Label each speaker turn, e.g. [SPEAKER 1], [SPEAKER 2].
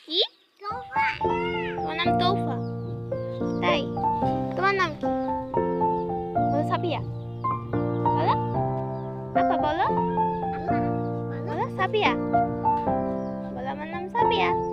[SPEAKER 1] কি? তোমার নাম তৌফা? তাই? তোমার নাম কি? বলো সাবিয়া। বলো আপা, বলো বলো সাবিয়া। বলো আমার নাম সাবিয়া।